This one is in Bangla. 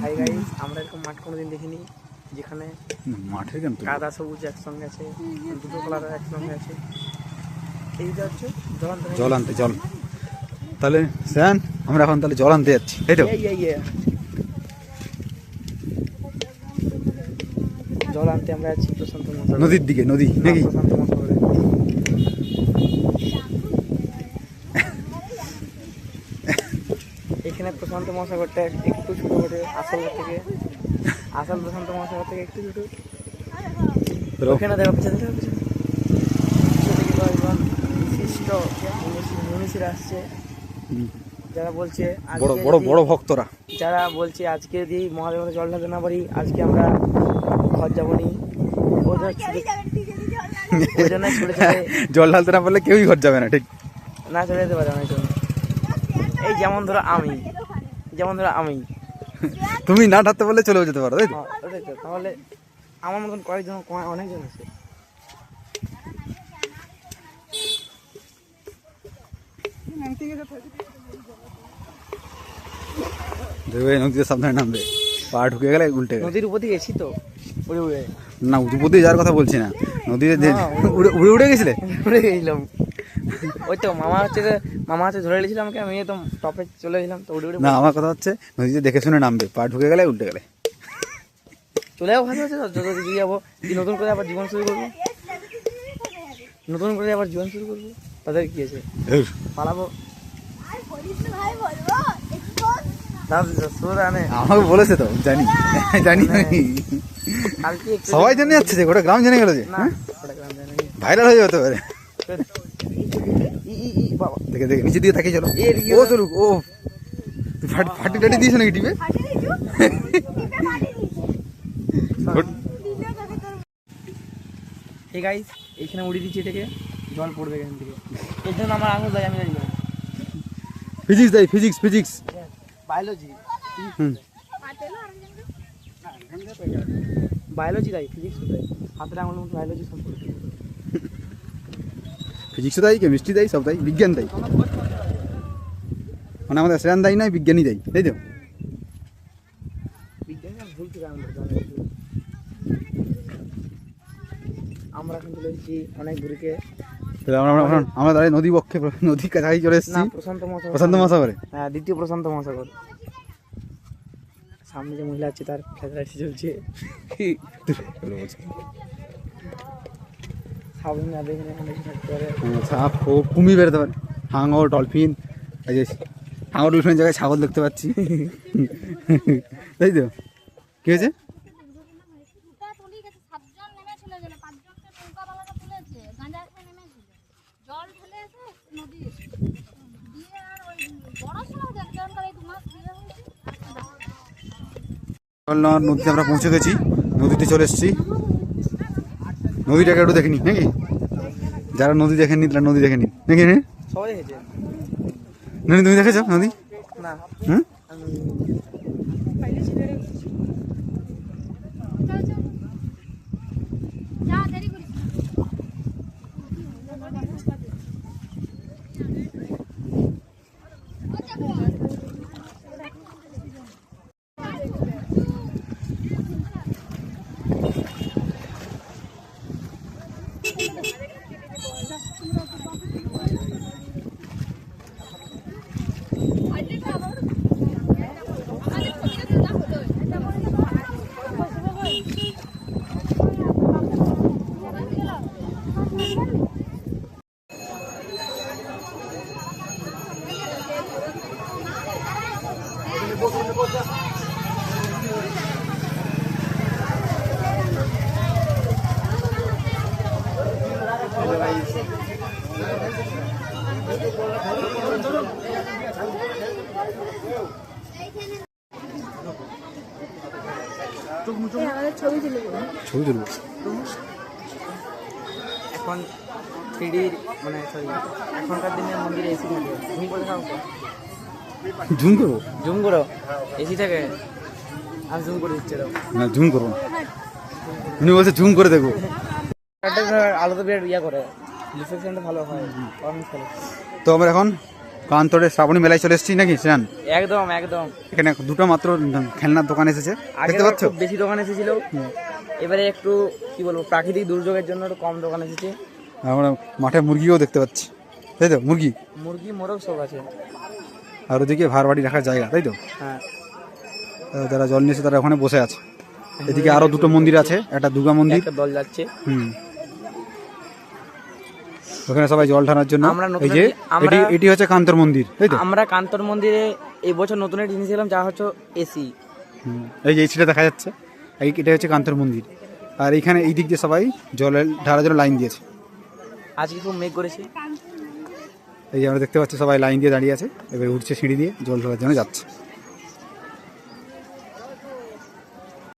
হাই গাইস, আমরা এরকম মাঠ কোনোদিন দেখিনি যেখানে মাঠের কেন কাদা সবুজ একসঙ্গে আছে, দুটো কালার একসঙ্গে আছে। এইটা হচ্ছে জল আনতে চল। তাহলে স্যান আমরা এখন তাহলে জল আনতে যাচ্ছি, তাই তো? জল আনতে আমরা যাচ্ছি প্রশান্ত মহাসাগর, নদীর দিকে, নদী নাকি? প্রশান্ত মহাসাগরে। এখানে প্রশান্ত মহাসাগরটা একটু ছোট করে আসল প্রশান্ত মহাসাগর থেকে একটু ছোট। ওখানে দেখো পিছনে বিশিষ্ট মনীষীরা আসছে, যারা বলছে বড় বড় বড় ভক্তরা, যারা বলছে আজকে যদি মহাদেবের জল ঢালতে না পারি আজকে আমরা ঘর যাবো নি। ওই জন্য ছুটে জল ঢালতে না পারলে কেউই ঘর যাবে না, ঠিক না, চলে যেতে পারে না। এই যেমন ধরো আমি তুমি না ঢালতে পারলে চলেও যেতে পারো, তাই তো? তাহলে আমার মতন কয়েকজন অনেকজন আছে। নদীতে সাবধানে নামবে, পা ঢুকে গেলে উল্টে গেলে। নদীর উপর দিয়ে গেছি তো উড়ে উড়ে, না উপর দিয়ে যাওয়ার কথা বলছি না, নদীতে উড়ে উড়ে গেছিলে? উড়ে গেছিলাম। ওই তো মামা হচ্ছে ধরে নিয়েছিল আমাকে, আমি তো টপে চলে গেছিলাম তো উড়ে উড়ে। না, আমার কথা হচ্ছে নদীতে দেখে শুনে নামবে, পা ঢুকে গেলে উল্টে গেলে চলে যাবো। ভালো আছে, যত দিয়ে যাবো, নতুন করে আবার জীবন শুরু করবো, তাদের কি আছে, পালাবো। আমাকে বলেছে তো, জানি সবাই জেনে যাচ্ছে, যে গোটা গ্রাম জেনে গেল, যে ভাইরাল হয়ে যেতে পারে। দেখে দেখে নিচে দিয়ে তাকিয়ে চলো। ও চলুক, ও তুই ফাটি টাটি দিয়েছো নাকি টিপে? এই গাইস, এইখানে উড়িয়ে দিচ্ছি, থেকে জল পড়বে এখান থেকে, এর জন্য আমার আঙুল দেয়, আমি জানি না। ফিজিক্স দেয়, ফিজিক্স বায়োলজি দেয়, ফিজিক্স দেয়, হাতের আঙুল মতো বায়োলজি সব করে। ফিজিক্সও দেয়, কেমিস্ট্রি দেয়, সব দেয়, বিজ্ঞান দেয়। মানে আমাদের শ্রেয়ান দেয় নয়, বিজ্ঞানী দেয়, তাই তো? আমরা এখন চলে এসেছি অনেক দূরকে, আমরা দাঁড়িয়ে নদী বক্ষে, নদীর কাছাকাছি চলে এসেছি, প্রশান্ত মহাসাগরে। হ্যাঁ, দ্বিতীয় প্রশান্ত মহাসাগর। সামনে যে মহিলা আছে তার ফ্ল্যাশলাইট চলছে। সাপ ও কুমির বেরোতে পারে, হাঙর, ডলফিন। এই যে হাঙর ডলফিনের জায়গায় ছাগল দেখতে পাচ্ছি, তাই তো? কি হয়েছে? নদীতে আমরা পৌঁছে গেছি, নদীতে চলে এসেছি। নদীটাকে একটু দেখেনি নাকি? যারা নদী দেখেননি তারা নদী দেখেনি নাকি? সবাই দেখেছে। তুমি দেখেছো নদী? না। হুম, ছবি তুলবো এখন 3D মানে সরি, এখনকার দিনে মন্দিরে এসি থাকে, তুমি বলে থাকো জুম করো এসি থাকে, আমি জুম করে দিচ্ছি। না, জুম করবো না, উনি বলছে জুম করে দেখবো। আলো তো বিরাট ইয়া করে, রিফ্লেকশনটা ভালো হয়। তো আমরা এখন কান্তরের শ্রাবণী মেলায় চলে এসেছি নাকি স্নান? একদম একদম। এখানে দুটো মাত্র খেলনার দোকান এসেছে, আগে দেখতে পাচ্ছ? খুব বেশি দোকান এসেছিল, এবারে একটু কি বলবো প্রাকৃতিক দুর্যোগের জন্য একটু কম দোকান এসেছে। আমরা মাঠে মুরগিও দেখতে পাচ্ছি, তাই তো? মুরগি মোরগ সব আছে। আর ওদিকে ভাড় বাড়ি রাখার জায়গা, তাই তো? হ্যাঁ, যারা জল নিয়েছে তারা ওখানে বসে আছে। এদিকে আরো দুটো মন্দির আছে, একটা দুর্গা মন্দির। একটা দল যাচ্ছে। ওখানে সবাই জল ঢালার জন্য। আমরা এই যে এটি হচ্ছে কান্তর মন্দির, তাই তো? আমরা কান্তর মন্দিরে এই বছর নতুন একটা জিনিস এলাম, যা হচ্ছে এসি। এই যে এসিটা দেখা যাচ্ছে, এটা হচ্ছে কান্তর মন্দির। আর এইখানে এই দিক দিয়ে সবাই জল ঢালার জন্য লাইন দিয়েছে। আজকে খুব মেঘ করেছে। এই যে আমরা দেখতে পাচ্ছি সবাই লাইন দিয়ে দাঁড়িয়ে আছে, এবার উঠছে সিঁড়ি দিয়ে জল ঢালার জন্য যাচ্ছে।